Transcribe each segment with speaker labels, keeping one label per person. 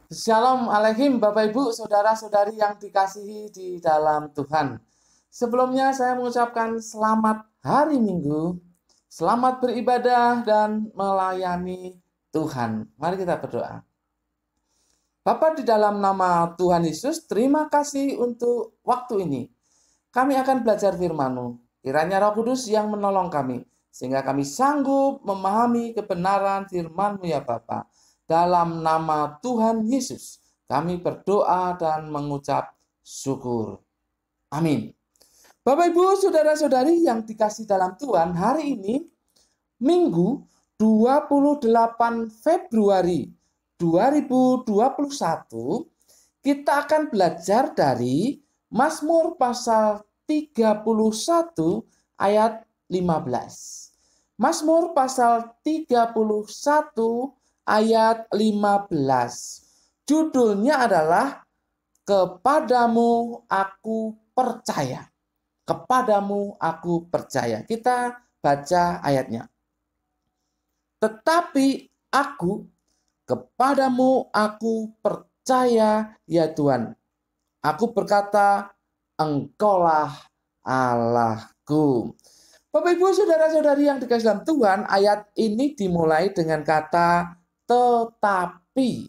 Speaker 1: Shalom Alaikum Bapak Ibu, Saudara-saudari yang dikasihi di dalam Tuhan. Sebelumnya saya mengucapkan selamat hari Minggu, selamat beribadah dan melayani Tuhan. Mari kita berdoa. Bapa, di dalam nama Tuhan Yesus, terima kasih untuk waktu ini. Kami akan belajar firman-Mu. Kiranya Roh Kudus yang menolong kami, sehingga kami sanggup memahami kebenaran firman-Mu ya Bapa. Dalam nama Tuhan Yesus, kami berdoa dan mengucap syukur. Amin. Bapak, Ibu, Saudara-saudari yang dikasih dalam Tuhan, hari ini, Minggu 28 Februari 2021, kita akan belajar dari Mazmur pasal 31 ayat 15. Mazmur pasal 31 ayat 15. Judulnya adalah Kepadamu Aku Percaya. Kepadamu Aku Percaya. Kita baca ayatnya. Tetapi aku, kepadamu aku percaya ya Tuhan. Aku berkata, Engkaulah Allahku. Bapak, Ibu, Saudara-saudari yang dikasihi dalam Tuhan, ayat ini dimulai dengan kata tetapi.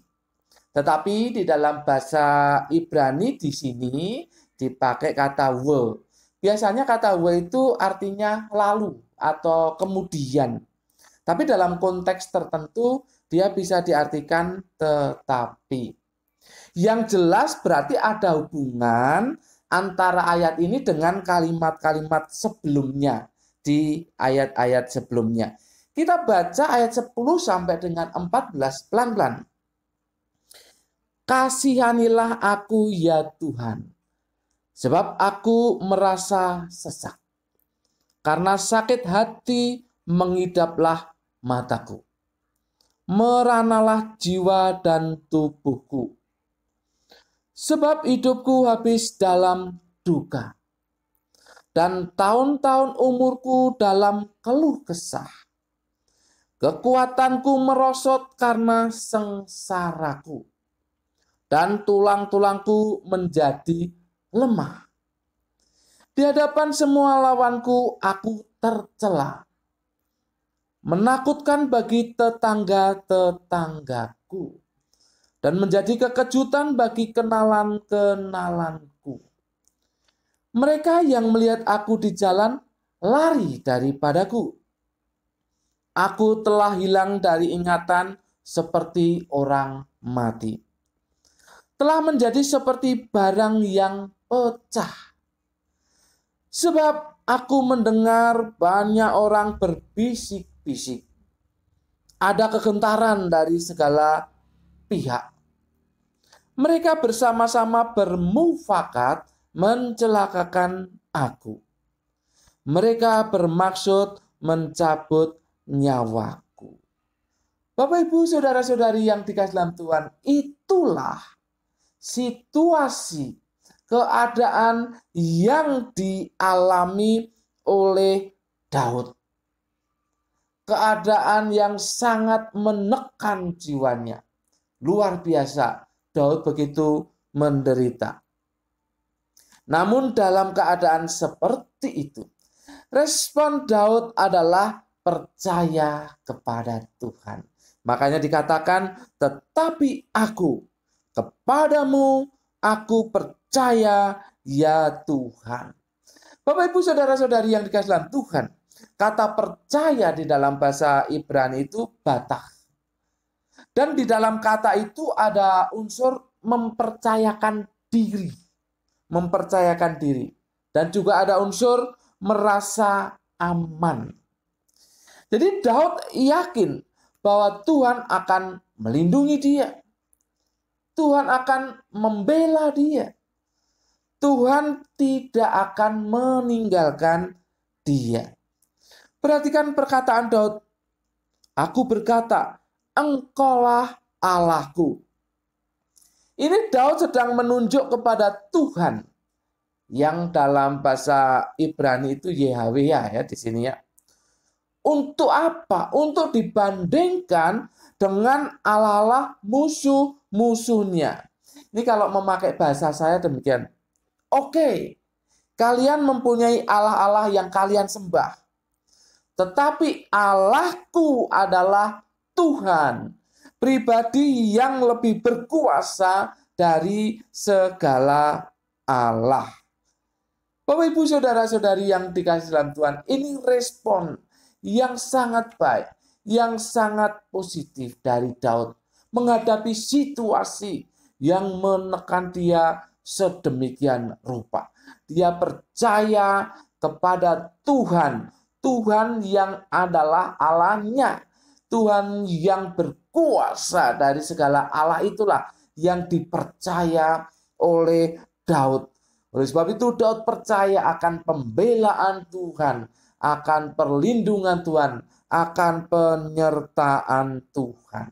Speaker 1: Tetapi di dalam bahasa Ibrani di sini dipakai kata we. Biasanya kata we itu artinya lalu atau kemudian. Tapi dalam konteks tertentu dia bisa diartikan tetapi. Yang jelas berarti ada hubungan antara ayat ini dengan kalimat-kalimat sebelumnya di ayat-ayat sebelumnya. Kita baca ayat 10 sampai dengan 14 pelan-pelan. Kasihanilah aku ya Tuhan, sebab aku merasa sesak. Karena sakit hati mengidaplah mataku. Meranalah jiwa dan tubuhku. Sebab hidupku habis dalam duka. Dan tahun-tahun umurku dalam keluh kesah. Kekuatanku merosot karena sengsaraku, dan tulang-tulangku menjadi lemah. Di hadapan semua lawanku aku tercela, menakutkan bagi tetangga-tetanggaku, dan menjadi kekejutan bagi kenalan-kenalanku. Mereka yang melihat aku di jalan lari daripadaku. Aku telah hilang dari ingatan seperti orang mati. Telah menjadi seperti barang yang pecah. Sebab aku mendengar banyak orang berbisik-bisik. Ada kegentaran dari segala pihak. Mereka bersama-sama bermufakat mencelakakan aku. Mereka bermaksud mencabut nyawaku. Bapak, Ibu, Saudara-saudari yang dikasihi dalam Tuhan, itulah situasi keadaan yang dialami oleh Daud. Keadaan yang sangat menekan jiwanya. Luar biasa, Daud begitu menderita. Namun dalam keadaan seperti itu, respon Daud adalah percaya kepada Tuhan. Makanya dikatakan, tetapi aku, kepadamu aku percaya ya Tuhan. Bapak, Ibu, Saudara-saudari yang dikasihi dalam Tuhan, kata percaya di dalam bahasa Ibrani itu batah. Dan di dalam kata itu ada unsur mempercayakan diri. Mempercayakan diri. Dan juga ada unsur merasa aman. Jadi Daud yakin bahwa Tuhan akan melindungi dia. Tuhan akan membela dia. Tuhan tidak akan meninggalkan dia. Perhatikan perkataan Daud. Aku berkata, Engkaulah Allahku. Ini Daud sedang menunjuk kepada Tuhan. Yang dalam bahasa Ibrani itu YHWH ya di sini ya. Untuk apa? Untuk dibandingkan dengan Allah-Allah musuh musuhnya. Ini kalau memakai bahasa saya demikian. Oke, kalian mempunyai Allah-Allah yang kalian sembah. Tetapi Allahku adalah Tuhan, pribadi yang lebih berkuasa dari segala Allah. Bapak, Ibu, saudara-saudari yang dikasihi dalam Tuhan, ini respon yang sangat baik, yang sangat positif dari Daud menghadapi situasi yang menekan dia sedemikian rupa. Dia percaya kepada Tuhan, Tuhan yang adalah Allahnya, Tuhan yang berkuasa dari segala Allah itulah yang dipercaya oleh Daud. Oleh sebab itu Daud percaya akan pembelaan Tuhan, akan perlindungan Tuhan, akan penyertaan Tuhan.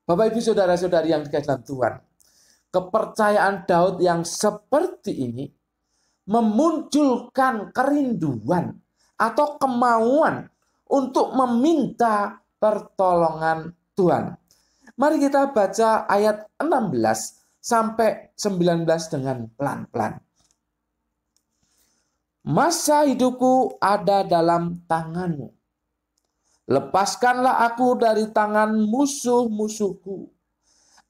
Speaker 1: Bapak, Ibu, saudara-saudari yang dikasihi dalam Tuhan, kepercayaan Daud yang seperti ini memunculkan kerinduan atau kemauan untuk meminta pertolongan Tuhan. Mari kita baca ayat 16 sampai 19 dengan pelan-pelan. Masa hidupku ada dalam tanganmu. Lepaskanlah aku dari tangan musuh-musuhku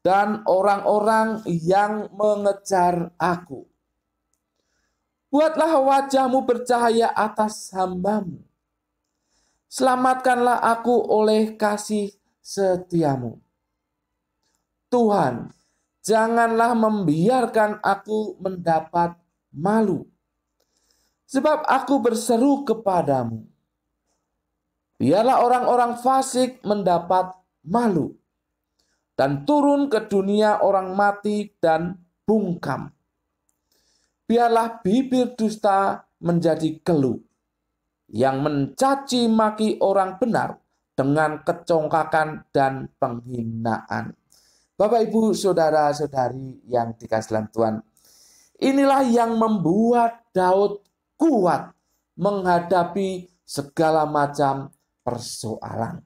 Speaker 1: dan orang-orang yang mengejar aku. Buatlah wajahmu bercahaya atas hambamu. Selamatkanlah aku oleh kasih setiamu. Tuhan, janganlah membiarkan aku mendapat malu, sebab aku berseru kepadamu. Biarlah orang-orang fasik mendapat malu, dan turun ke dunia orang mati dan bungkam. Biarlah bibir dusta menjadi keluh, yang mencaci maki orang benar dengan kecongkakan dan penghinaan. Bapak, Ibu, saudara-saudari yang dikasihi dalam Tuhan, inilah yang membuat Daud kuat menghadapi segala macam persoalan.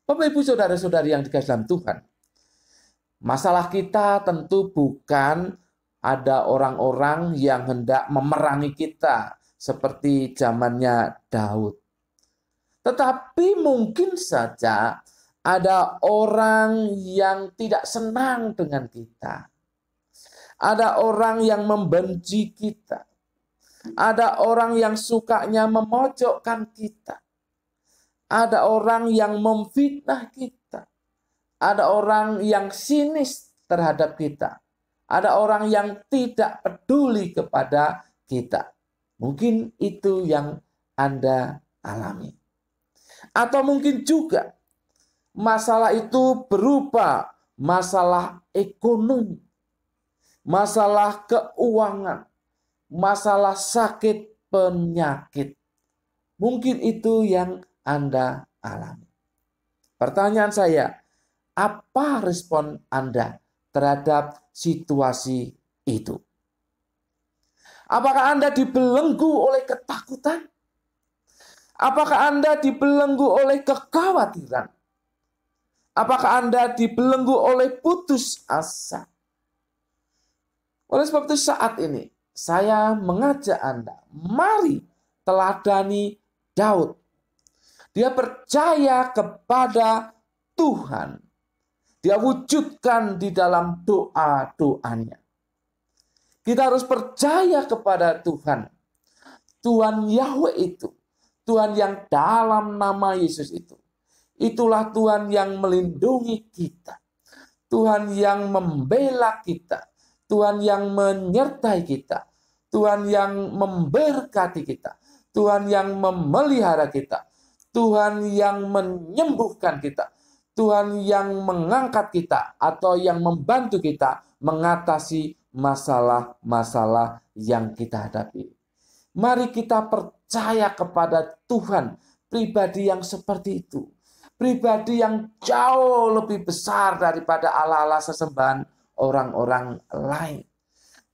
Speaker 1: Bapak, Ibu, saudara-saudari yang dikasihi dalam Tuhan, masalah kita tentu bukan ada orang-orang yang hendak memerangi kita seperti zamannya Daud. Tetapi mungkin saja ada orang yang tidak senang dengan kita. Ada orang yang membenci kita. Ada orang yang sukanya memojokkan kita. Ada orang yang memfitnah kita. Ada orang yang sinis terhadap kita. Ada orang yang tidak peduli kepada kita. Mungkin itu yang Anda alami. Atau mungkin juga masalah itu berupa masalah ekonomi, masalah keuangan, masalah sakit penyakit. Mungkin itu yang Anda alami. Pertanyaan saya, apa respon Anda terhadap situasi itu? Apakah Anda dibelenggu oleh ketakutan? Apakah Anda dibelenggu oleh kekhawatiran? Apakah Anda dibelenggu oleh putus asa? Oleh sebab itu saat ini saya mengajak Anda, mari teladani Daud. Dia percaya kepada Tuhan. Dia wujudkan di dalam doa-doanya. Kita harus percaya kepada Tuhan. Tuhan Yahweh itu, Tuhan yang dalam nama Yesus itu. Itulah Tuhan yang melindungi kita. Tuhan yang membela kita. Tuhan yang menyertai kita. Tuhan yang memberkati kita. Tuhan yang memelihara kita. Tuhan yang menyembuhkan kita. Tuhan yang mengangkat kita atau yang membantu kita mengatasi masalah-masalah yang kita hadapi. Mari kita percaya kepada Tuhan, pribadi yang seperti itu. Pribadi yang jauh lebih besar daripada Allah-Allah sesembahan orang-orang lain.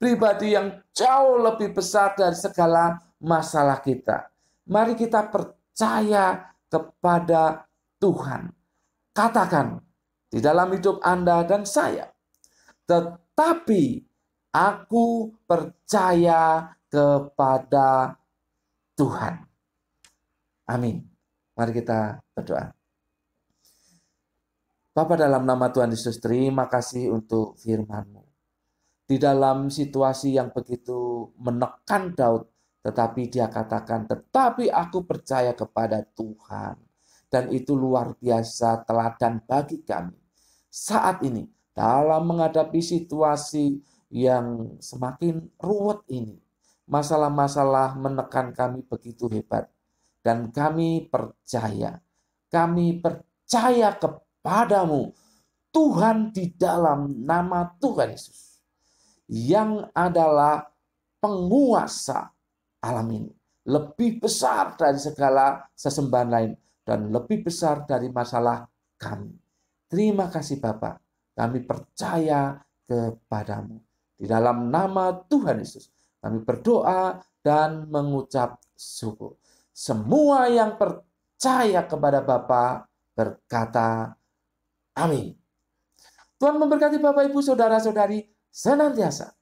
Speaker 1: Pribadi yang jauh lebih besar dari segala masalah kita. Mari kita percaya kepada Tuhan. Katakan, di dalam hidup Anda dan saya. Tetapi aku percaya kepada Tuhan. Amin. Mari kita berdoa. Bapa, dalam nama Tuhan Yesus, terima kasih untuk firman-Mu. Di dalam situasi yang begitu menekan Daud, tetapi dia katakan, tetapi aku percaya kepada Tuhan. Dan itu luar biasa teladan bagi kami. Saat ini, dalam menghadapi situasi yang semakin ruwet ini, masalah-masalah menekan kami begitu hebat. Dan kami percaya kepadamu, Tuhan, di dalam nama Tuhan Yesus, yang adalah penguasa alam ini, lebih besar dari segala sesembahan lain, dan lebih besar dari masalah kami. Terima kasih Bapa, kami percaya kepadamu. Di dalam nama Tuhan Yesus, kami berdoa dan mengucap syukur. Semua yang percaya kepada Bapa berkata, amin. Tuhan memberkati Bapak, Ibu, Saudara-saudari senantiasa.